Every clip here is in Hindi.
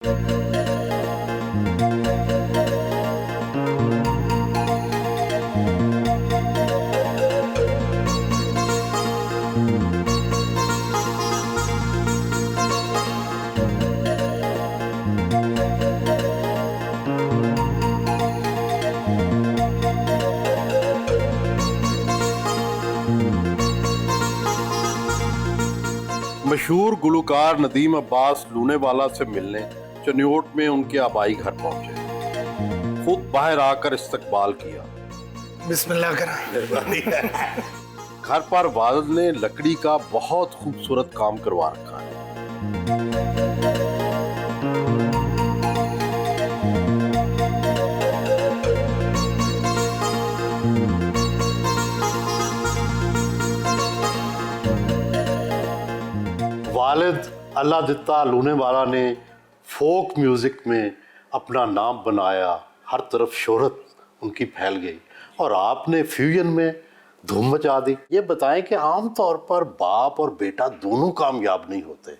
मशहूर गुलकार नदीम अब्बास लूनेवाला से मिलने चनियोट में उनके आबाई घर पहुंचे। खुद बाहर आकर इस्तकबाल किया। बिस्मिल्लाह करा। घर पर वालिद ने लकड़ी का बहुत खूबसूरत काम करवा रखा है। वालिद अल्लाह दित्ता लूनेवाला ने फोक म्यूज़िक में अपना नाम बनाया, हर तरफ शोहरत उनकी फैल गई और आपने फ्यूजन में धूम मचा दी। ये बताएं कि आम तौर पर बाप और बेटा दोनों कामयाब नहीं होते,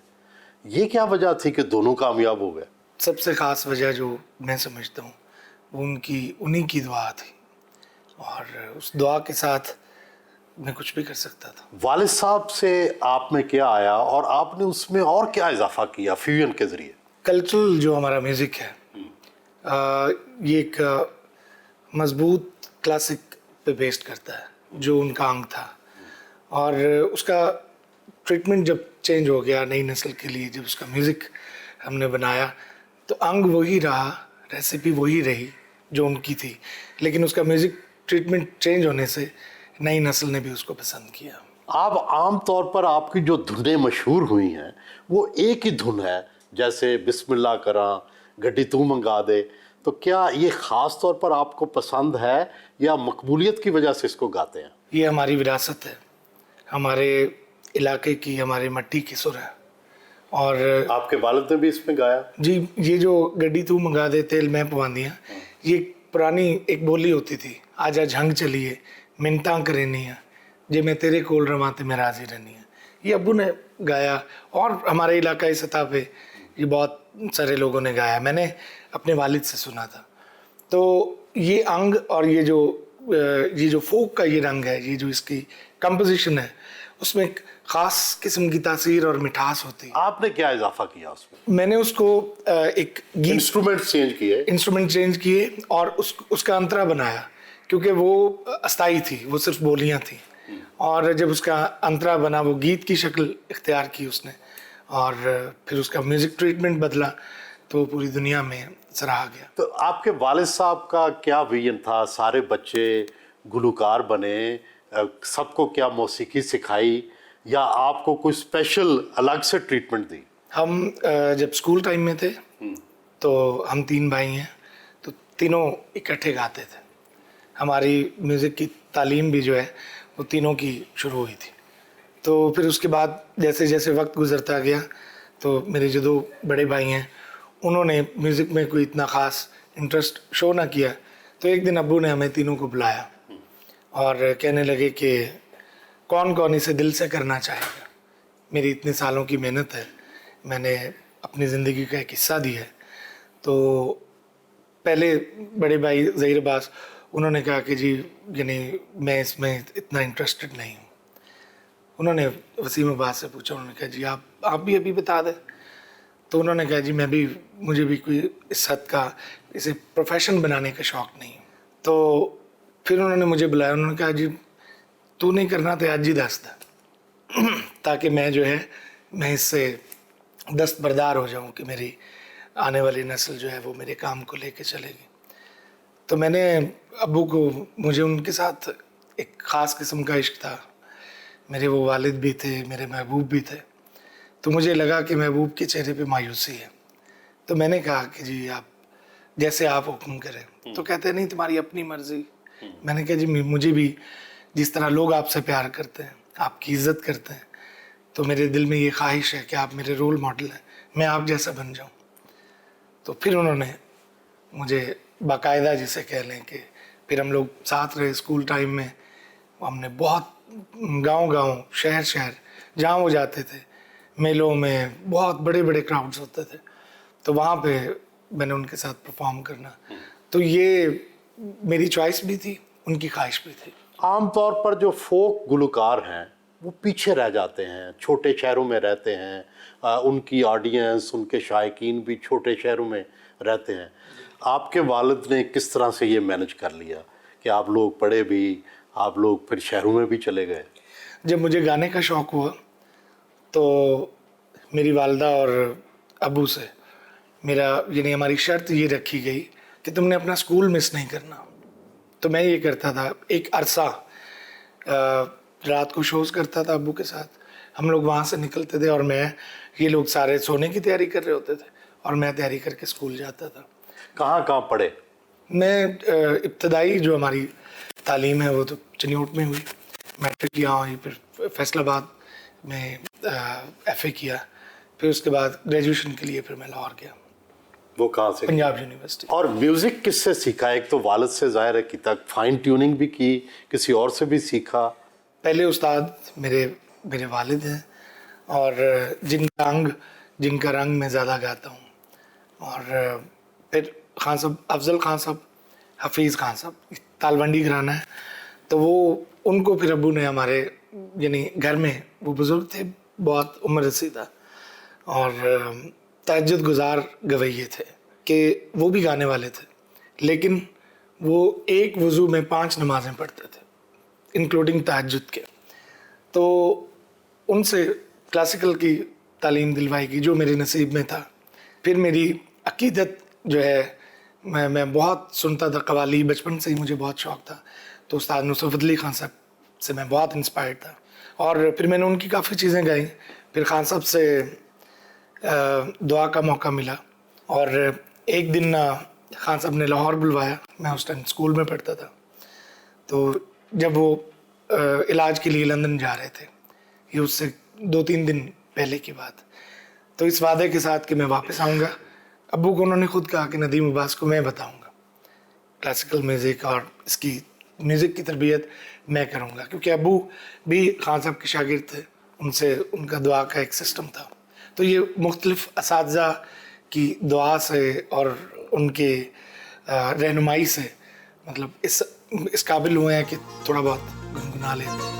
ये क्या वजह थी कि दोनों कामयाब हो गए? सबसे ख़ास वजह जो मैं समझता हूँ वो उन्हीं की दुआ थी और उस दुआ के साथ मैं कुछ भी कर सकता था। वालिद साहब से आप में क्या आया और आपने उसमें और क्या इजाफा किया फ्यूजन के ज़रिए? कल्चरल जो हमारा म्यूज़िक है ये एक मजबूत क्लासिक पे बेस्ड करता है, जो उनका अंग था, और उसका ट्रीटमेंट जब चेंज हो गया नई नस्ल के लिए, जब उसका म्यूज़िक हमने बनाया तो अंग वही रहा, रेसिपी वही रही जो उनकी थी, लेकिन उसका म्यूज़िक ट्रीटमेंट चेंज होने से नई नस्ल ने भी उसको पसंद किया। आप आम तौर पर आपकी जो धुनें मशहूर हुई हैं वो एक ही धुन है, जैसे बिस्मिल्लाह करा, गड्डी तू मंगा दे, तो क्या ये ख़ास तौर पर आपको पसंद है या मकबूलियत की वजह से इसको गाते हैं? ये हमारी विरासत है, हमारे इलाके की, हमारे मट्टी की सुर है। और आपके वालिद ने भी इसमें गाया? जी, ये जो गड्डी तू मंगा दे तेल मैं पवांदियाँ, ये पुरानी एक बोली होती थी, आजा झंग चलिए मिन्नतां करेनियाँ जे मैं तेरे कोल रवां ते मैं राजी रहनी है। ये अब्बू ने गाया और हमारे इलाकाई सतह पे ये बहुत सारे लोगों ने गाया, मैंने अपने वालिद से सुना था। तो ये अंग और ये जो फोक का ये रंग है, ये जो इसकी कंपोजिशन है, उसमें एक ख़ास किस्म की तासीर और मिठास होती है। आपने क्या इजाफा किया उसमें? मैंने उसको एक गीत इंस्ट्रूमेंट चेंज किए और उसका अंतरा बनाया, क्योंकि वो अस्थाई थी, वो सिर्फ बोलियां थी, और जब उसका अंतरा बना वो गीत की शक्ल इख्तियार की उसने, और फिर उसका म्यूज़िक ट्रीटमेंट बदला तो पूरी दुनिया में सराहा गया। तो आपके वालिद साहब का क्या विजन था? सारे बच्चे गुलकार बने, सबको क्या मौसीकी सिखाई या आपको कोई स्पेशल अलग से ट्रीटमेंट दी? हम जब स्कूल टाइम में थे तो हम 3 भाई हैं, तो तीनों इकट्ठे गाते थे। हमारी म्यूज़िक की तालीम भी जो है वो तीनों की शुरू हुई थी। तो फिर उसके बाद जैसे जैसे वक्त गुजरता गया तो मेरे जो 2 बड़े भाई हैं उन्होंने म्यूज़िक में कोई इतना ख़ास इंटरेस्ट शो ना किया, तो एक दिन अब्बू ने हमें तीनों को बुलाया और कहने लगे कि कौन कौन इसे दिल से करना चाहेगा। मेरी इतने सालों की मेहनत है, मैंने अपनी ज़िंदगी का एक हिस्सा दिया है। तो पहले बड़े भाई ज़हीर अब्बास, उन्होंने कहा कि जी यानी मैं इसमें इतना इंटरेस्टेड नहीं हूँ। उन्होंने वसीम अब्बास से पूछा, उन्होंने कहा जी आप भी अभी बता दें। तो उन्होंने कहा जी मुझे भी कोई इस हद का इसे प्रोफेशन बनाने का शौक़ नहीं। तो फिर उन्होंने मुझे बुलाया, उन्होंने कहा जी तू नहीं करना तो आज ही दस दे ताकि मैं इससे दस्तबरदार हो जाऊँ कि मेरी आने वाली नस्ल जो है वो मेरे काम को लेके चलेगी। तो मैंने अब्बू को, मुझे उनके साथ एक ख़ास किस्म का इश्क था, मेरे वो वालिद भी थे, मेरे महबूब भी थे। तो मुझे लगा कि महबूब के चेहरे पे मायूसी है, तो मैंने कहा कि जी आप जैसे आप हुक्म करें। तो कहते नहीं तुम्हारी अपनी मर्ज़ी। मैंने कहा जी मुझे भी जिस तरह लोग आपसे प्यार करते हैं, आपकी इज़्ज़त करते हैं, तो मेरे दिल में ये ख्वाहिश है कि आप मेरे रोल मॉडल हैं, मैं आप जैसा बन जाऊँ। तो फिर उन्होंने मुझे बाकायदा जिसे कह लें कि फिर हम लोग साथ रहे स्कूल टाइम में। हमने बहुत गांव-गांव, शहर-शहर जहाँ वो जाते थे, मेलों में बहुत बड़े-बड़े क्राउड्स होते थे, तो वहाँ पे मैंने उनके साथ परफॉर्म करना, तो ये मेरी चॉइस भी थी, उनकी ख्वाहिश भी थी। आमतौर पर जो फोक गुलकार हैं वो पीछे रह जाते हैं, छोटे शहरों में रहते हैं, उनकी ऑडियंस, उनके शायकीन भी छोटे शहरों में रहते हैं। आपके वालिद ने किस तरह से ये मैनेज कर लिया कि आप लोग पढ़े भी, आप लोग फिर शहरों में भी चले गए? जब मुझे गाने का शौक़ हुआ तो मेरी वालदा और अबू से मेरा यानी हमारी शर्त ये रखी गई कि तुमने अपना स्कूल मिस नहीं करना। तो मैं ये करता था, एक अरसा रात को शोज़ करता था अबू के साथ, हम लोग वहाँ से निकलते थे और मैं, ये लोग सारे सोने की तैयारी कर रहे होते थे और मैं तैयारी करके स्कूल जाता था। कहाँ कहाँ पढ़े? मैं इब्तदाई जो हमारी तालीम है वो तो चनियोट में हुई, मैट्रिक यहाँ हुई, फिर फैसलाबाद में FA किया, फिर उसके बाद ग्रेजुएशन के लिए फिर मैं लाहौर गया। वो कहाँ से? पंजाब यूनिवर्सिटी। और म्यूज़िक किससे सीखा? एक तो वालिद से ज़ाहिर है कि तक फाइन ट्यूनिंग भी की, किसी और से भी सीखा? पहले उस्ताद मेरे वालिद हैं और जिनका रंग मैं ज़्यादा गाता हूँ, और फिर खान साहब, अफजल खान साहब, हफीज़ खान साहब, तालवंडी घराना है, तो वो उनको फिर अबू ने हमारे यानी घर में, वो बुज़ुर्ग थे, बहुत उम्र रसीदा और तहज्जुद गुजार गवैये थे कि वो भी गाने वाले थे, लेकिन वो एक वज़ू में 5 नमाज़ें पढ़ते थे इंक्लूडिंग तहज्जुद के। तो उनसे क्लासिकल की तालीम दिलवाई की जो मेरे नसीब में था। फिर मेरी अकीदत जो है, मैं बहुत सुनता था कव्वाली, बचपन से ही मुझे बहुत शौक़ था, तो उस्ताद नुसरत फतेह अली खान साहब से मैं बहुत इंस्पायर्ड था और फिर मैंने उनकी काफ़ी चीज़ें गाई। फिर खान साहब से दुआ का मौका मिला और एक दिन खान साहब ने लाहौर बुलवाया, मैं उस टाइम स्कूल में पढ़ता था, तो जब वो इलाज के लिए लंदन जा रहे थे, ये उससे 2-3 दिन पहले की बात, तो इस वादे के साथ कि मैं वापस आऊँगा। अब्बू को उन्होंने खुद कहा कि नदीम अब्बास को मैं बताऊँगा क्लासिकल म्यूज़िक और इसकी म्यूज़िक की तरबियत मैं करूँगा, क्योंकि अब्बू भी खान साहब के शागिर्द थे, उनसे उनका दुआ का एक सिस्टम था। तो ये मुख्तलिफ असातिज़ा की दुआ से और उनके रहनुमाई से मतलब इस काबिल हुए हैं कि थोड़ा बहुत गुनगुना लेते हैं।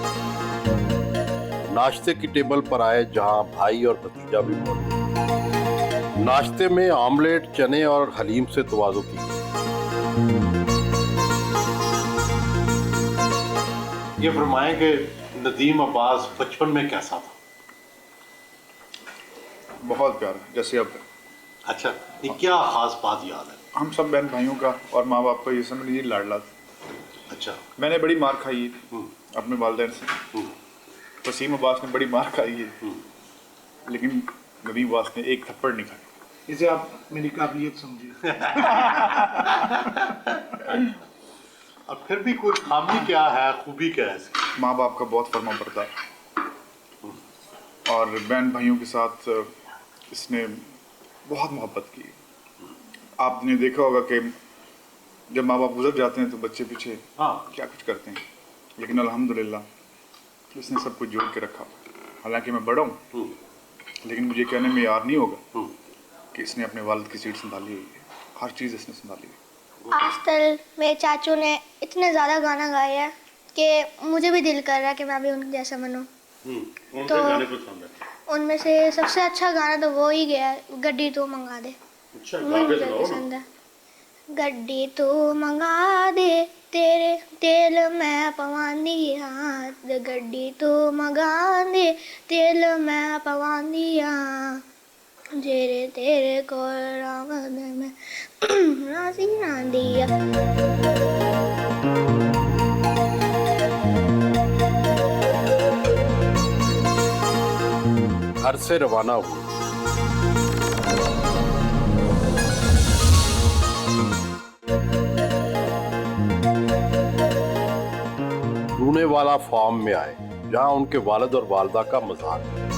नाश्ते की टेबल पर आए जहां भाई और भतीजा भी मौजूद। नाश्ते में ऑमलेट, चने और हलीम से तवाज़ो की। ये फरमाएं कि नदीम अब्बास बचपन में कैसा था? बहुत प्यारा, जैसे अब। अच्छा, ये क्या खास बात याद है? हम सब बहन भाइयों का और माँ बाप का ये समझ लीजिए लाडला था। अच्छा। मैंने बड़ी मार खाई है अपने वालिदैन से, वसीम अब्बास ने बड़ी मार खाई है, लेकिन नदीम अब्बास ने एक थप्पड़ नहीं खाई। इसे आप मेरी काबिलियत समझिए। और फिर भी कोई खामी क्या है, खूबी क्या है इसकी? माँ बाप का बहुत फर्मा बरदार और बहन भाइयों के साथ इसने बहुत मोहब्बत की। आपने देखा होगा कि जब माँ बाप गुजर जाते हैं तो बच्चे पीछे क्या कुछ करते हैं, लेकिन अल्हम्दुलिल्लाह इसने सब कुछ जोड़ के रखा। हालांकि मैं बड़ा हूँ, लेकिन मुझे कहने में यार नहीं होगा कि इसने अपने वालिद की सीट संभाली हुई है, हर चीज़ इसने संभाली है। आजकल मेरे चाचू ने इतने ज़्यादा गाना गाया है कि मुझे भी दिल कर रहा है कि मैं भी उनके जैसा बनूं। तो उनमें से सबसे अच्छा गाना तो वो ही गया, गड्डी तो मंगा दे। अच्छा, मुझे पसंद है। गड्डी तो मंगा दे तेरे तेल मैं पवांदी हाँ, गड्डी तो मंगा दे तेल मैं पवांदी हाँ, जेरे तेरे को रावण में राजी ना दिया। घर से रवाना हुए। लूने वाला फार्म में आए जहां उनके वालिद और वालिदा का मज़ार है।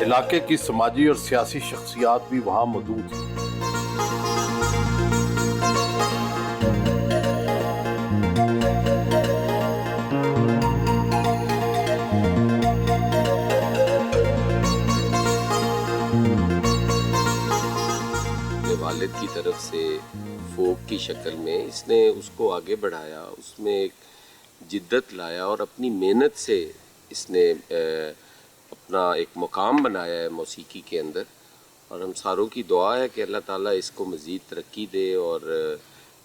इलाके की समाजी और सियासी शख्सियात भी वहां मौजूद थी। शक्ल में इसने उसको आगे बढ़ाया, उसमें एक जिद्दत लाया और अपनी मेहनत से इसने अपना एक मुकाम बनाया है मौसीकी के अंदर। और हम सारों की दुआ है कि अल्लाह ताला इसको मज़ीद तरक्की दे और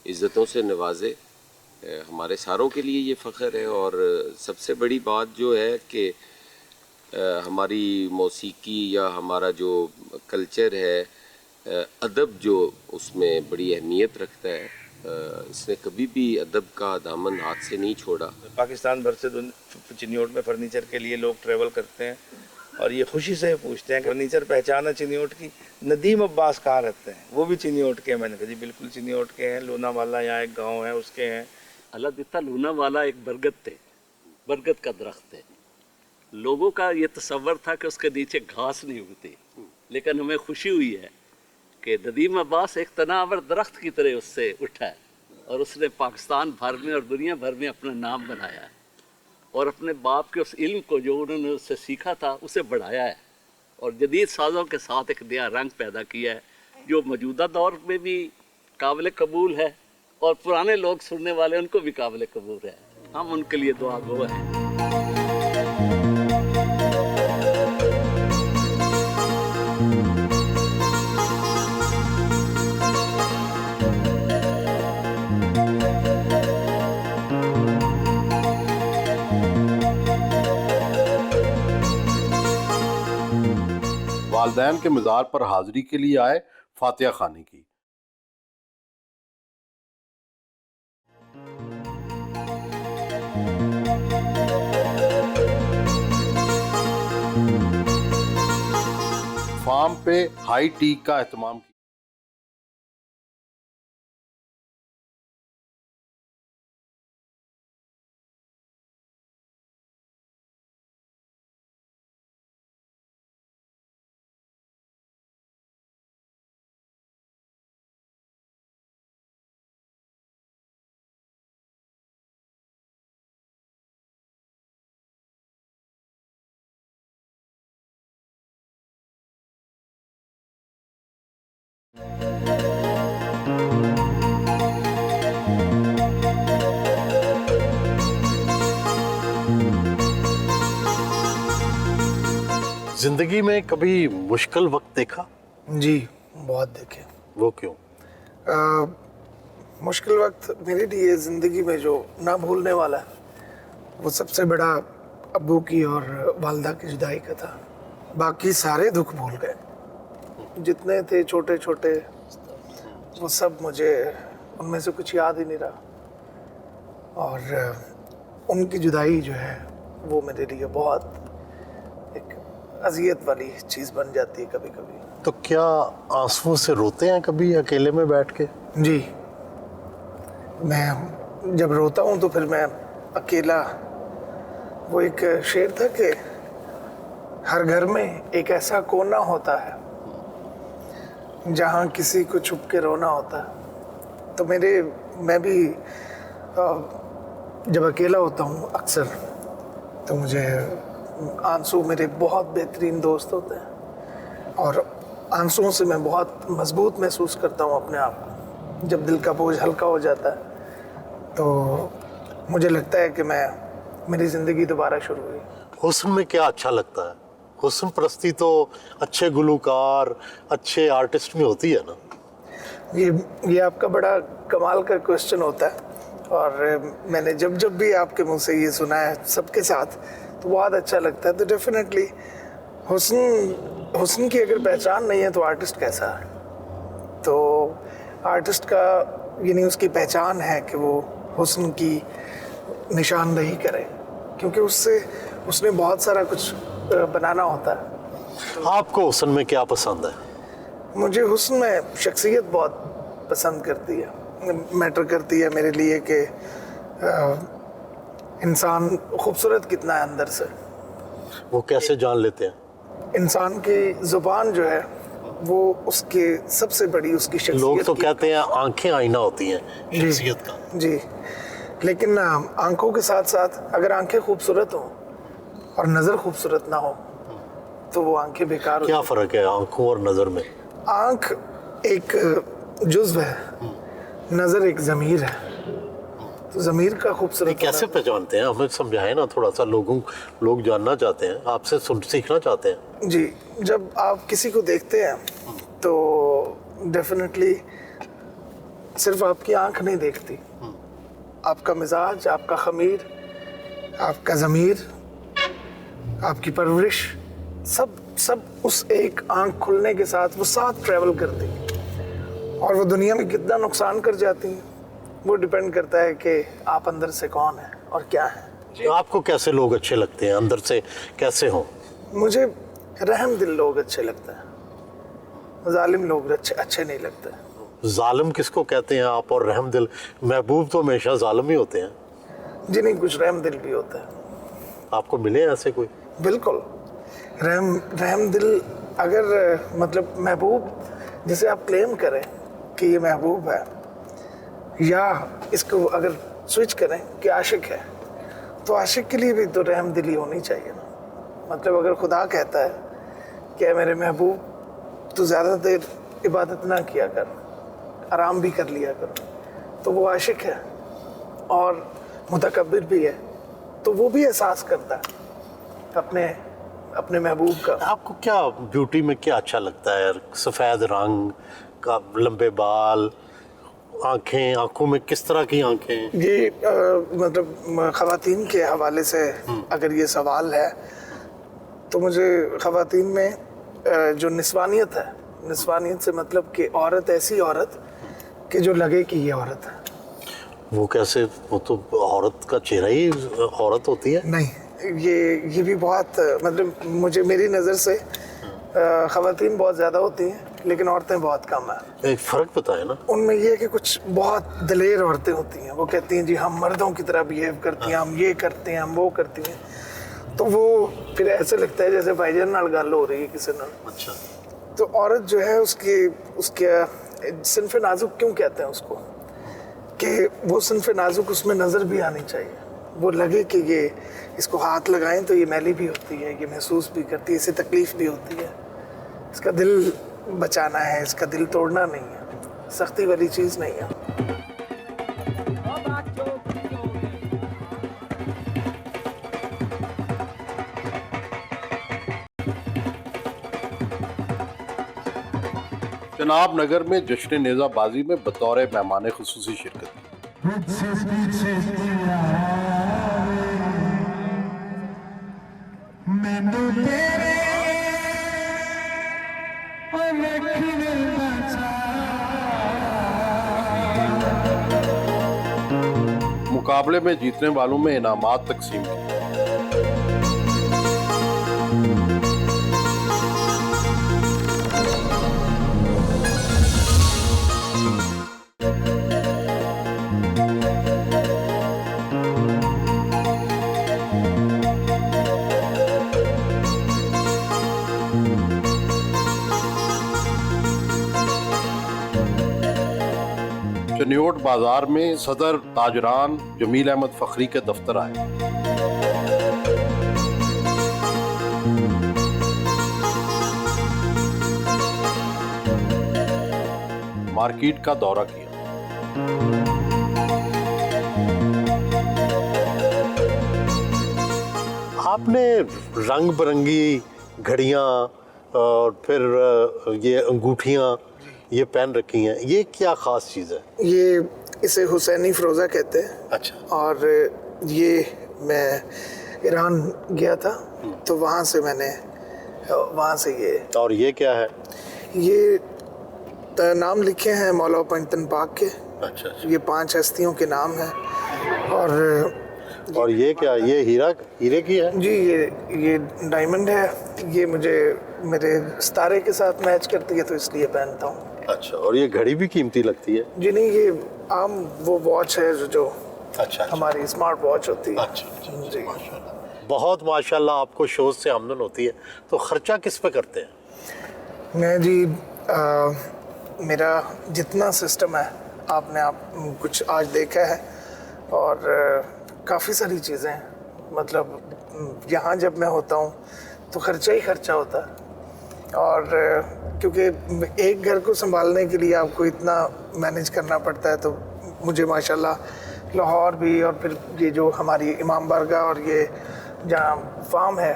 इज़्ज़तों से नवाजे। हमारे सारों के लिए ये फ़ख्र है। और सबसे बड़ी बात जो है कि हमारी मौसीकी या हमारा जो कल्चर है, अदब जो उसमें बड़ी अहमियत रखता है, इसने कभी भी अदब का दामन हाथ से नहीं छोड़ा। पाकिस्तान भर से चिन्योट में फर्नीचर के लिए लोग ट्रैवल करते हैं और ये खुशी से पूछते हैं कि फर्नीचर पहचान है चिन्योट की, नदीम अब्बास कहाँ रहते हैं? वो भी चिन्योट के हैं। मैंने कहा जी बिल्कुल चिन्योट के हैं, लोनावाला यहाँ एक गांव है उसके हैं। अल्लाह दिता लोनावाला एक बरगद थे, बरगद का दरख्त है। लोगों का ये तसव्वुर था कि उसके नीचे घास नहीं उगती, लेकिन हमें खुशी हुई है कि नदीम अब्बास एक तनावर दरख्त की तरह उससे उठा है और उसने पाकिस्तान भर में और दुनिया भर में अपना नाम बनाया है और अपने बाप के उस इल्म को जो उन्होंने उससे सीखा था उसे बढ़ाया है और जदीद साज़ों के साथ एक नया रंग पैदा किया है जो मौजूदा दौर में भी काबिल कबूल है और पुराने लोग सुनने वाले उनको भी काबिल कबूल है। हम उनके लिए दुआ गो हैं। वालदैन के मज़ार पर हाज़िरी के लिए आए फातिहा खानी की। फार्म पे हाई टी का एहतमाम किया। जिंदगी में कभी मुश्किल वक्त देखा? जी बहुत देखे। वो क्यों? मुश्किल वक्त मेरे लिए ज़िंदगी में जो ना भूलने वाला है वो सबसे बड़ा अब्बू की और वालदा की जुदाई का था। बाकी सारे दुख भूल गए, जितने थे छोटे छोटे वो सब, मुझे उनमें से कुछ याद ही नहीं रहा। और उनकी जुदाई जो है वो मेरे लिए बहुत एक अजियत वाली चीज़ बन जाती है कभी कभी। तो क्या आंसुओं से रोते हैं कभी अकेले में बैठ के? जी, मैं जब रोता हूँ तो फिर मैं अकेला, वो एक शेर था कि हर घर में एक ऐसा कोना होता है जहाँ किसी को छुप के रोना होता है। तो मैं भी जब अकेला होता हूँ अक्सर, तो मुझे आंसू मेरे बहुत बेहतरीन दोस्त होते हैं और आंसुओं से मैं बहुत मजबूत महसूस करता हूँ अपने आप को। जब दिल का बोझ हल्का हो जाता है तो मुझे लगता है कि मेरी ज़िंदगी दोबारा शुरू हुई। हुस्न में क्या अच्छा लगता है? हुस्न परस्ती तो अच्छे गुलूकार, अच्छे आर्टिस्ट में होती है ना। ये आपका बड़ा कमाल का क्वेश्चन होता है और मैंने जब भी आपके मुंह से ये सुना है सबके साथ, तो बहुत अच्छा लगता है। तो डेफिनेटली हुस्न की अगर पहचान नहीं है तो आर्टिस्ट कैसा है? तो आर्टिस्ट का यानी उसकी पहचान है कि वो हुस्न की निशानदेही करे, क्योंकि उसने बहुत सारा कुछ बनाना होता है। आपको हुस्न में क्या पसंद है? मुझे हुस्न में शख्सियत बहुत पसंद करती है, मैटर करती है मेरे लिए कि इंसान खूबसूरत कितना है अंदर से। वो कैसे जान लेते हैं? इंसान की ज़ुबान जो है वो उसके सबसे बड़ी उसकी शख्सियत। लोग तो कहते हैं आंखें आईना होती हैं शख्सियत का। जी, लेकिन आंखों के साथ साथ अगर आंखें खूबसूरत हों और नज़र खूबसूरत ना हो तो वो आंखें बेकार होती हैं। क्या फ़र्क है आंखों और नज़र में? आंख एक जुज़्व है नज़र एक ज़मीर है, तो ज़मीर का ये खूबसूरत कैसे पहचानते हैं? हमें समझाएं ना थोड़ा सा, लोग जानना चाहते हैं, आपसे सीखना चाहते हैं। जी, जब आप किसी को देखते हैं तो डेफिनेटली सिर्फ आपकी आंख नहीं देखती, आपका मिजाज, आपका खमीर, आपका ज़मीर, आपकी परवरिश, सब उस एक आंख खुलने के साथ वो साथ ट्रैवल करती हैं और वो दुनिया में कितना नुकसान कर जाती हैं, वो डिपेंड करता है कि आप अंदर से कौन है और क्या है। तो आपको कैसे लोग अच्छे लगते हैं, अंदर से कैसे हो? मुझे रहम दिल लोग अच्छे लगते हैं, जालिम लोग अच्छे नहीं लगते। जालिम किसको कहते हैं आप, और रहम दिल? महबूब तो हमेशा जालिम ही होते हैं। जी नहीं, कुछ रहम दिल भी होता है। आपको मिले ऐसे कोई? बिल्कुल, रहम दिल अगर मतलब महबूब जिसे आप क्लेम करें कि ये महबूब है, या इसको अगर स्विच करें कि आशिक है, तो आशिक के लिए भी तो रहम दिली होनी चाहिए ना। मतलब अगर खुदा कहता है कि मेरे महबूब तो ज़्यादा देर इबादत ना किया कर, आराम भी कर लिया कर, तो वो आशिक है और मुतकब्बिर भी है, तो वो भी एहसास करता है अपने महबूब का। आपको क्या ब्यूटी में क्या अच्छा लगता है? सफ़ेद रंग का, लंबे बाल, आंखें, आंखों में किस तरह की आंखें? ये मतलब ख़वातीन के हवाले से अगर ये सवाल है, तो मुझे ख़वातीन में जो निस्वानियत है, निस्वानियत से मतलब कि औरत, ऐसी औरत कि जो लगे कि ये औरत है। वो कैसे? वो तो औरत का चेहरा ही औरत होती है। नहीं, ये भी बहुत मतलब मेरी नज़र से ख़वातीन बहुत ज़्यादा होती हैं, लेकिन औरतें बहुत कम हैं। एक फ़र्क बताए ना। उनमें ये है कि कुछ बहुत दलेर औरतें होती हैं, वो कहती हैं जी हम मर्दों की तरह बिहेव करती हैं, हम ये करते हैं, हम वो करती हैं, तो वो फिर ऐसे लगता है जैसे भाईजान नाल गल हो रही है किसी नाल। अच्छा। तो औरत जो है उसके सिन्फ़े नाजुक क्यों कहते हैं उसको, कि वो सिन्फ़े नाजुक उसमें नज़र भी आनी चाहिए, वो लगे कि ये इसको हाथ लगाएं तो ये मैली भी होती है, ये महसूस भी करती है, इसे तकलीफ़ भी होती है, इसका दिल बचाना है, इसका दिल तोड़ना नहीं है, सख्ती वाली चीज़ नहीं है। जनाब नगर में जश्न नेज़ाबाजी में बतौर मेहमान खुसूसी शिरकत। मुकाबले में जीतने वालों में इनामात तकसीम किए। चनियोट बाजार में सदर ताजरान जमील अहमद फखरी के दफ्तर आए। मार्केट का दौरा किया। आपने रंग बिरंगी घड़ियां और फिर ये अंगूठियां ये पहन रखी हैं, ये क्या खास चीज़ है? ये इसे हुसैनी फ़रोज़ा कहते हैं। अच्छा। और ये मैं ईरान गया था तो वहाँ से ये। और ये क्या है? ये नाम लिखे हैं मौला पंजतन पाक के। अच्छा। ये 5 हस्तियों के नाम हैं। और ये क्या, ये हीरे की है? जी, ये डायमंड है। ये मुझे मेरे सितारे के साथ मैच करती है तो इसलिए पहनता हूँ। अच्छा। और ये घड़ी भी कीमती लगती है? जी नहीं, ये आम वो वॉच है जो अच्छा। हमारी स्मार्ट वॉच होती है। अच्छा जी। बहुत माशाल्लाह आपको शोज़ से आमदन होती है, तो ख़र्चा किस पे करते हैं? मैं जी मेरा जितना सिस्टम है आपने कुछ आज देखा है, और काफ़ी सारी चीज़ें मतलब यहाँ जब मैं होता हूँ तो खर्चा ही खर्चा होता है। और क्योंकि एक घर को संभालने के लिए आपको इतना मैनेज करना पड़ता है, तो मुझे माशाल्लाह लाहौर भी और फिर ये जो हमारी इमाम बारगाह और ये जहाँ फार्म है,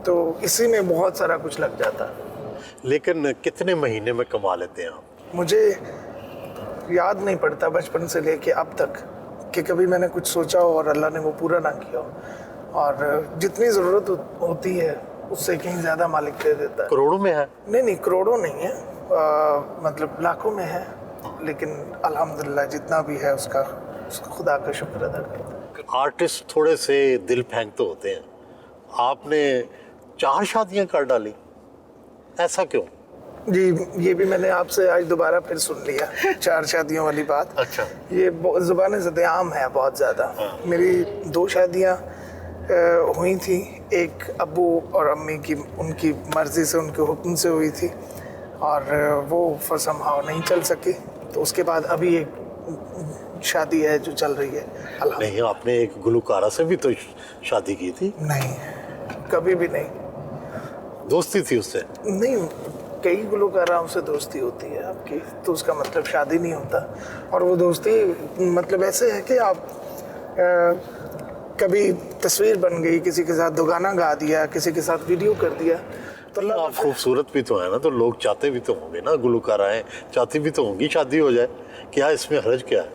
तो इसी में बहुत सारा कुछ लग जाता है। लेकिन कितने महीने में कमा लेते हैं आप? मुझे याद नहीं पड़ता बचपन से लेके अब तक कि कभी मैंने कुछ सोचा हो और अल्लाह ने वो पूरा ना किया हो। और जितनी ज़रूरत होती है उससे कहीं ज़्यादा मालिक दे देता है। करोड़ों में है? नहीं, करोड़ों नहीं है, मतलब लाखों में है, लेकिन अल्हम्दुलिल्लाह जितना भी है उसका खुदा का शुक्र अदा करता है। आर्टिस्ट थोड़े से दिल फेंकते होते हैं, आपने 4 शादियां कर डाली, ऐसा क्यों? जी, ये भी मैंने आपसे आज दोबारा फिर सुन लिया 4 शादियों वाली बात। अच्छा। ये ज़ुबान ज़द आम है बहुत ज़्यादा। मेरी 2 शादियाँ हुई थी, एक अब्बू और अम्मी की उनकी मर्ज़ी से, उनके हुक्म से हुई थी, और वो फॉर समहाउ नहीं चल सकी। तो उसके बाद अभी एक शादी है जो चल रही है। नहीं, आपने एक गुलकारा से भी तो शादी की थी। नहीं, कभी भी नहीं। दोस्ती थी उससे? नहीं, कई गुलकाराओं से दोस्ती होती है आपकी, तो उसका मतलब शादी नहीं होता। और वो दोस्ती मतलब ऐसे है कि आप कभी तस्वीर बन गई, किसी के साथ 2 गाना गा दिया, किसी के साथ वीडियो कर दिया, तो आप खूबसूरत भी तो है ना, तो लोग चाहते भी तो होंगे ना, गुलकाराएं चाहती भी तो होंगी शादी हो जाए, क्या इसमें हर्ज क्या है?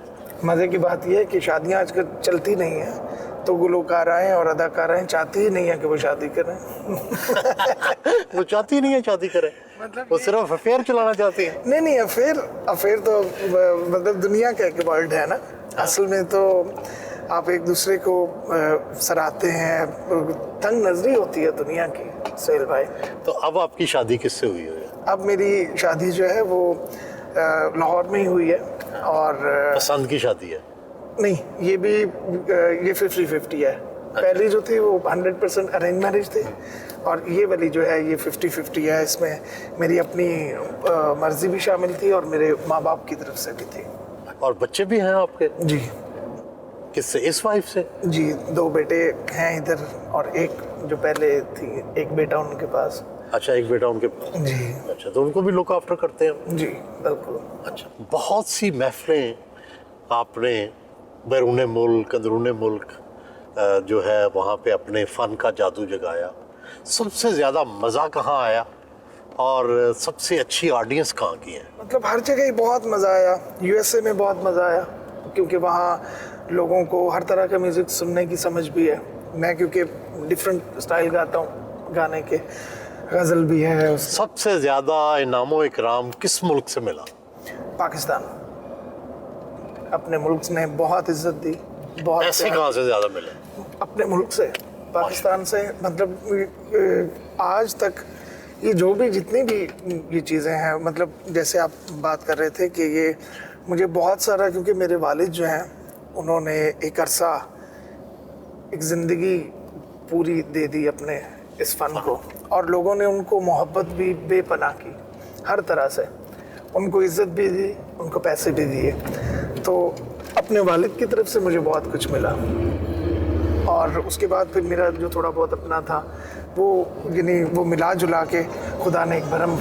मज़े की बात यह है कि शादियाँ आजकल चलती नहीं हैं, तो गुलकाराएं और अदाकाराएं चाहती ही नहीं है कि वो शादी करें। वो चाहती ही नहीं है शादी करें, वो सिर्फ अफेयर चलाना चाहती है। नहीं, अफेयर तो मतलब दुनिया का एक वर्ल्ड है ना। असल में तो आप एक दूसरे को सराहते हैं, तंग नजरी होती है दुनिया की। सोहेल भाई, तो अब आपकी शादी किससे हुई है? अब मेरी शादी जो है वो लाहौर में ही हुई है। और पसंद की शादी है? नहीं, ये भी ये 50-50 है। पहली जो थी वो 100% अरेंज मैरिज थी, और ये वाली जो है ये 50-50 है। इसमें मेरी अपनी मर्जी भी शामिल थी और मेरे माँ बाप की तरफ से भी थी। और बच्चे भी हैं आपके? जी। किससे? इस वाइफ से? जी, 2 बेटे हैं इधर, और एक जो पहले थी, एक बेटा उनके पास। अच्छा, एक बेटा उनके पास? जी। अच्छा, तो उनको भी लुक आफ्टर करते हैं? जी, बिल्कुल। अच्छा, बहुत सी महफिलें आपने बैरून मुल्क, अंदरून मुल्क जो है वहाँ पे अपने फ़न का जादू जगाया। सबसे ज़्यादा मज़ा कहाँ आया और सबसे अच्छी ऑडियंस कहाँ की है? मतलब हर जगह ही बहुत मज़ा आया। USA में बहुत मज़ा आया, क्योंकि वहाँ लोगों को हर तरह का म्यूज़िक सुनने की समझ भी है। मैं क्योंकि डिफरेंट स्टाइल गाता हूँ गाने के, गज़ल भी है। सबसे ज़्यादा इनामो इकराम किस मुल्क से मिला? पाकिस्तान। अपने मुल्क ने बहुत इज्जत दी, बहुत। ऐसे कहाँ से ज़्यादा मिले? अपने मुल्क से, पाकिस्तान से। मतलब आज तक ये जो भी जितनी भी ये चीज़ें हैं, मतलब जैसे आप बात कर रहे थे कि ये मुझे बहुत सारा, क्योंकि मेरे वालिद जो हैं उन्होंने एक अरसा, एक ज़िंदगी पूरी दे दी अपने इस फ़न को, और लोगों ने उनको मोहब्बत भी बेपनाह की हर तरह से, उनको इज़्ज़त भी दी, उनको पैसे भी दिए। तो अपने वालिद की तरफ से मुझे बहुत कुछ मिला, और उसके बाद फिर मेरा जो थोड़ा बहुत अपना था वो, यानी वो मिला जुला के खुदा ने एक भरम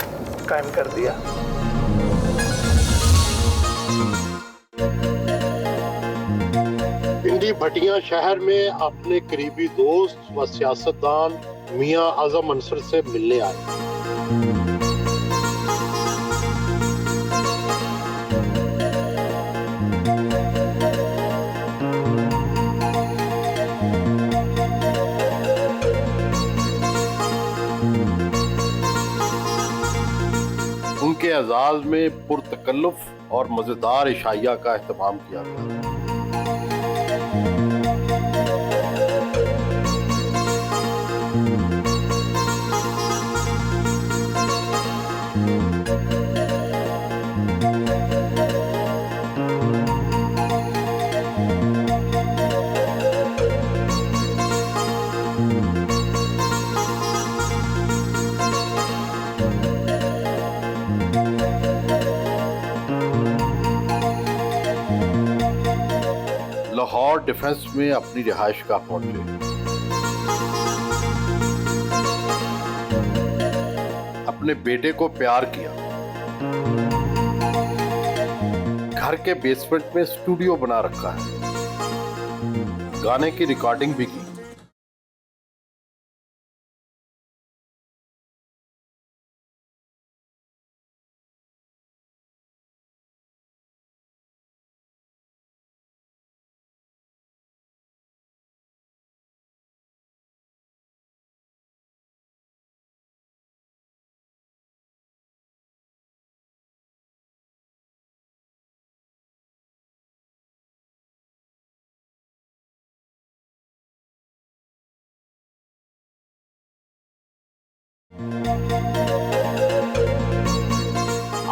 कायम कर दिया। पिंडी भटिया शहर में अपने करीबी दोस्त व सियासतदान मियां आजम अंसर से मिलने आए। उनके एजाज में पुरतकल्लुफ और मज़ेदार इशाइया का एहतमाम किया गया। लाहौर डिफेंस में अपनी रिहाइश गाह पहुंचे। अपने बेटे को प्यार किया, घर के बेसमेंट में स्टूडियो बना रखा है, गाने की रिकॉर्डिंग भी की।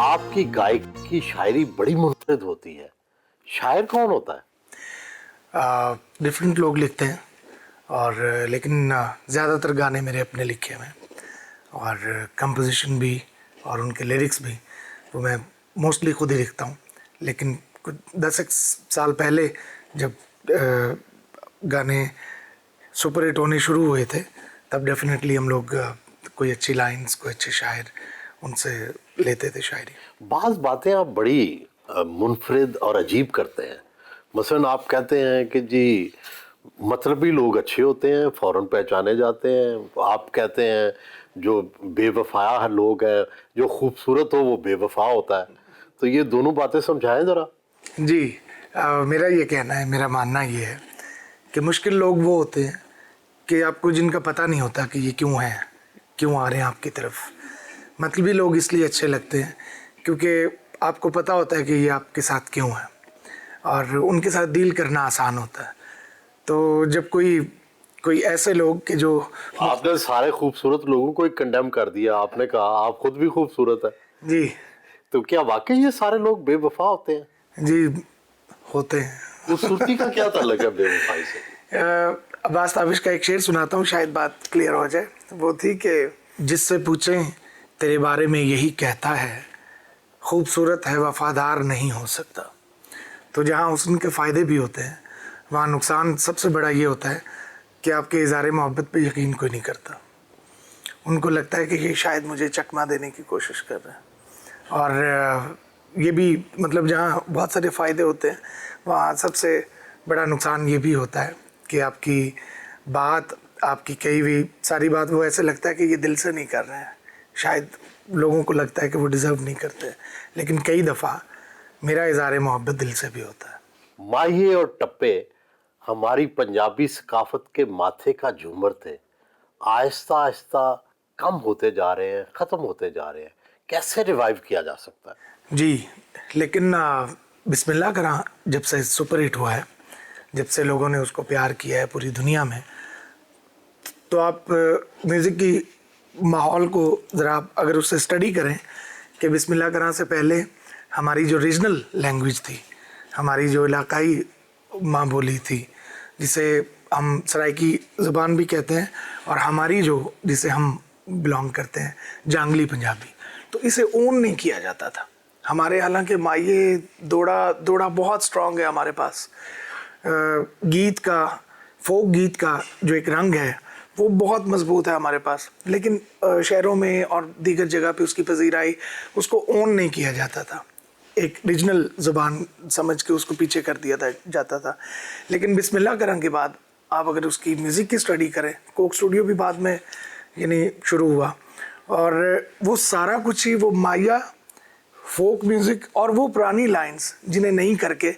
आपकी गायकी की शायरी बड़ी मुनफरिद होती है। शायर कौन होता है? डिफरेंट लोग लिखते हैं और लेकिन ज़्यादातर गाने मेरे अपने लिखे हुए हैं और कंपोजिशन भी और उनके लिरिक्स भी वो मैं मोस्टली खुद ही लिखता हूँ। लेकिन कुछ 10 साल पहले जब गाने सुपर हिट होने शुरू हुए थे तब डेफिनेटली हम लोग कोई अच्छी लाइंस, कोई अच्छे शायर उनसे लेते थे शायरी। बाज़ बातें आप बड़ी मुनफरिद और अजीब करते हैं। मसलन आप कहते हैं कि जी मतलबी लोग अच्छे होते हैं, फ़ौरन पहचाने जाते हैं। आप कहते हैं जो बेवफा लोग हैं, जो खूबसूरत हो वो बेवफा होता है। तो ये दोनों बातें समझाएं ज़रा। जी मेरा ये कहना है, मेरा मानना ये है कि मुश्किल लोग वो होते हैं कि आपको जिनका पता नहीं होता कि ये क्यों है, क्यों आ रहे हैं आपकी तरफ। मतलबी लोग इसलिए अच्छे लगते हैं क्योंकि आपको पता होता है कि ये आपके साथ क्यों है और उनके साथ डील करना आसान होता है। तो जब कोई ऐसे लोग कि जो आपने सारे खूबसूरत लोगों को ही कंडेम कर दिया। आपने कहा आप खुद भी खूबसूरत है। जी तो क्या वाकई ये सारे लोग बेवफा होते हैं? जी होते हैं। खूबसूरती का क्या ताल्लुक है बेवफाई से? अब्बास ताबिश का एक शेर सुनाता हूँ, शायद बात क्लियर हो जाए। वो थी कि जिससे पूछें तेरे बारे में यही कहता है, खूबसूरत है वफादार नहीं हो सकता। तो जहाँ हुस्न के फ़ायदे भी होते हैं वहाँ नुकसान सबसे बड़ा ये होता है कि आपके इज़हार मोहब्बत पे यकीन कोई नहीं करता। उनको लगता है कि ये शायद मुझे चकमा देने की कोशिश कर रहे हैं। और ये भी मतलब जहाँ बहुत सारे फ़ायदे होते हैं वहाँ सबसे बड़ा नुकसान ये भी होता है कि आपकी बात, आपकी कही हुई सारी बात वो ऐसे लगता है कि ये दिल से नहीं कर रहे हैं। शायद लोगों को लगता है कि वो डिज़र्व नहीं करते, लेकिन कई दफ़ा मेरा इज़हार मोहब्बत दिल से भी होता है। माहिए और टप्पे हमारी पंजाबी सकाफत के माथे का झूमर थे। आहिस्ता आहिस्ता कम होते जा रहे हैं, ख़त्म होते जा रहे हैं। कैसे रिवाइव किया जा सकता है? जी लेकिन बिस्मिल्लाह करा जब से सुपर हिट हुआ है, जब से लोगों ने उसको प्यार किया है पूरी दुनिया में, तो आप म्यूज़िक की माहौल को ज़रा आप अगर उससे स्टडी करें कि बिस्मिल्लाह करा से पहले हमारी जो रीजनल लैंग्वेज थी, हमारी जो इलाकाई माँ बोली थी, जिसे हम सराइकी ज़ुबान भी कहते हैं, और हमारी जो जिसे हम बिलोंग करते हैं जांगली पंजाबी, तो इसे ओन नहीं किया जाता था हमारे। हालांकि माये दौड़ा बहुत स्ट्रॉन्ग है हमारे पास। गीत का, फोक गीत का जो एक रंग है वो बहुत मजबूत है हमारे पास, लेकिन शहरों में और दीगर जगह पे उसकी पजीराई, उसको ओन नहीं किया जाता था। एक रीजनल ज़ुबान समझ के उसको पीछे कर दिया जाता था। लेकिन बिस्मिल्लाह करने के बाद आप अगर उसकी म्यूज़िक की स्टडी करें, कोक स्टूडियो भी बाद में यानी शुरू हुआ, और वो सारा कुछ ही वो माया फोक म्यूज़िक और वो पुरानी लाइंस जिन्हें नहीं करके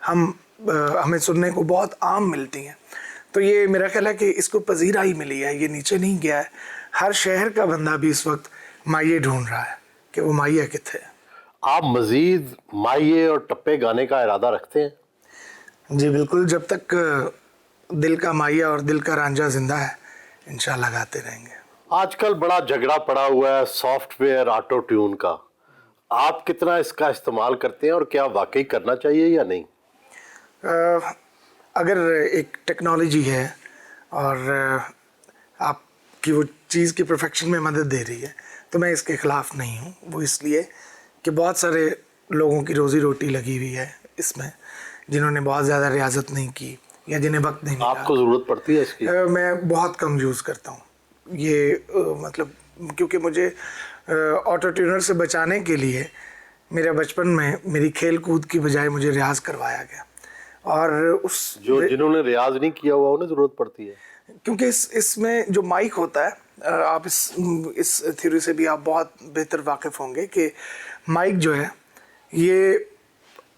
हमें सुनने को बहुत आम मिलती हैं। तो ये मेरा ख्याल है कि इसको पजीराई मिली है, ये नीचे नहीं गया है। हर शहर का बंदा भी इस वक्त माये ढूंढ रहा है कि वो माया कितने है। आप मज़ीद माये और टप्पे गाने का इरादा रखते हैं? जी बिल्कुल, जब तक दिल का माया और दिल का रांझा जिंदा है इंशाल्लाह गाते रहेंगे। आजकल बड़ा झगड़ा पड़ा हुआ है सॉफ्टवेयर ऑटो ट्यून का। आप कितना इसका इस्तेमाल करते हैं और क्या वाकई करना चाहिए या नहीं? अगर एक टेक्नोलॉजी है और आपकी वो चीज़ की परफेक्शन में मदद दे रही है तो मैं इसके ख़िलाफ़ नहीं हूँ। वो इसलिए कि बहुत सारे लोगों की रोज़ी रोटी लगी हुई है इसमें, जिन्होंने बहुत ज़्यादा रियाजत नहीं की या जिन्हें वक्त नहीं मिला। आपको ज़रूरत पड़ती है इसकी? मैं बहुत कम यूज़ करता हूँ ये, मतलब क्योंकि मुझे ऑटो ट्यूनर से बचाने के लिए मेरे बचपन में मेरी खेल कूद की बजाय मुझे रियाज करवाया गया। और उस जो जिन्होंने रियाज नहीं किया हुआ उन्हें ज़रूरत पड़ती है, क्योंकि इसमें जो माइक होता है, आप इस थ्योरी से भी आप बहुत बेहतर वाकिफ़ होंगे कि माइक जो है ये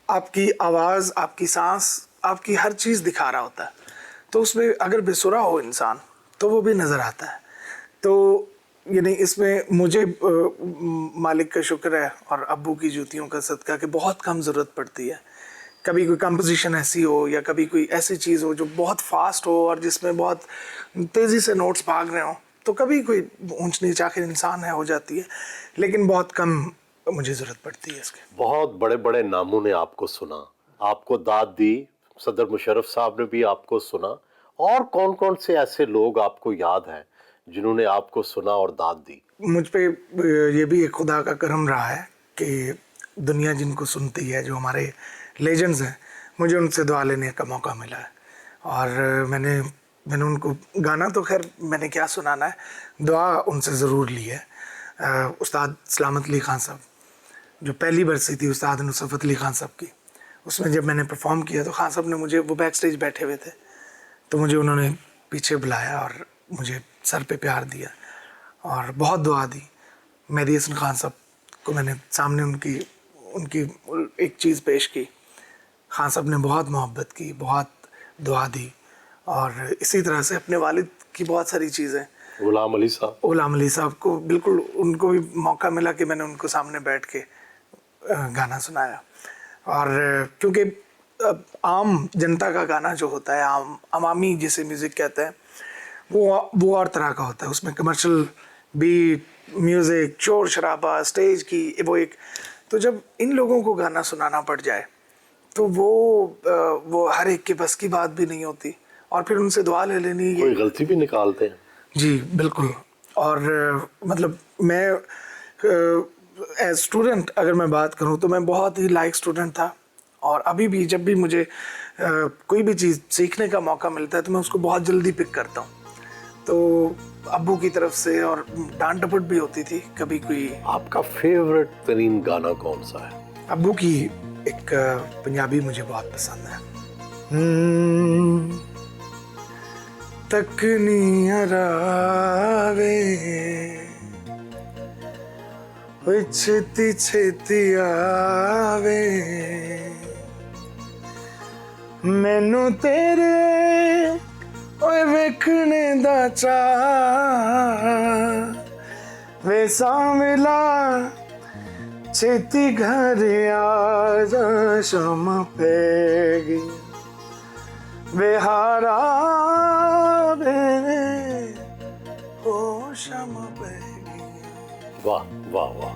आपकी आवाज़, आपकी सांस, आपकी हर चीज़ दिखा रहा होता है। तो उसमें अगर बेसुरा हो इंसान तो वो भी नज़र आता है। तो यानी इसमें मुझे मालिक का शुक्र है और अब्बू की जूतियों का सदका कि बहुत कम ज़रूरत पड़ती है। कभी कोई कंपोजिशन ऐसी हो या कभी कोई ऐसी चीज़ हो जो बहुत फास्ट हो और जिसमें बहुत तेज़ी से नोट्स भाग रहे हो, तो कभी कोई ऊंच नीच आखिर इंसान है हो जाती है, लेकिन बहुत कम मुझे ज़रूरत पड़ती है इसके। बहुत बड़े बड़े नामों ने आपको सुना, आपको दाद दी, सदर मुशर्रफ साहब ने भी आपको सुना, और कौन कौन से ऐसे लोग आपको याद हैं जिन्होंने आपको सुना और दाद दी? मुझ पे ये भी एक खुदा का करम रहा है कि दुनिया जिनको सुनती है, जो हमारे लेजेंड्स हैं, मुझे उनसे दुआ लेने का मौका मिला है। और मैंने उनको गाना तो खैर मैंने क्या सुनाना है, दुआ उनसे ज़रूर ली है। उस्ताद सलामत अली ख़ान साहब, जो पहली बरसी थी उस्ताद नुसरत अली ख़ान साहब की, उसमें जब मैंने परफॉर्म किया तो ख़ान साहब ने मुझे, वो बैक स्टेज बैठे हुए थे, तो मुझे उन्होंने पीछे बुलाया और मुझे सर पे प्यार दिया और बहुत दुआ दी। मेहदी हसन ख़ान साहब को मैंने सामने उनकी एक चीज़ पेश की, ख़ान साहब ने बहुत मोहब्बत की, बहुत दुआ दी। और इसी तरह से अपने वालिद की बहुत सारी चीज़ें, गुलाम अली साहब को बिल्कुल, उनको भी मौका मिला कि मैंने उनको सामने बैठ के गाना सुनाया। और क्योंकि आम जनता का गाना जो होता है, अवामी जिसे म्यूज़िक कहते हैं, वो और तरह का होता है। उसमें कमर्शियल बीट, म्यूज़िक, शोर शराबा, स्टेज की वो एक, तो जब इन लोगों को गाना सुनाना पड़ जाए तो वो हर एक के बस की बात भी नहीं होती, और फिर उनसे दुआ ले लेनी, कोई गलती भी निकालते हैं। जी बिल्कुल। और मतलब मैं एज स्टूडेंट अगर मैं बात करूं तो मैं बहुत ही लाइक स्टूडेंट था, और अभी भी जब भी मुझे कोई भी चीज़ सीखने का मौका मिलता है तो मैं उसको बहुत जल्दी पिक करता हूं। तो अब्बू की तरफ से और डांट डपट भी होती थी कभी कोई। आपका फेवरेट तरीन गाना कौन सा है? अब्बू की एक पंजाबी मुझे बहुत पसंद है, तकनी अरावे छेती छेती आवे, मैनू तेरे ओए वेखने दा चाह, वे सांवला छेती घर आजा, शाम पैगी वे हारा वे ओ शाम पैगी। वाह वाह वाह।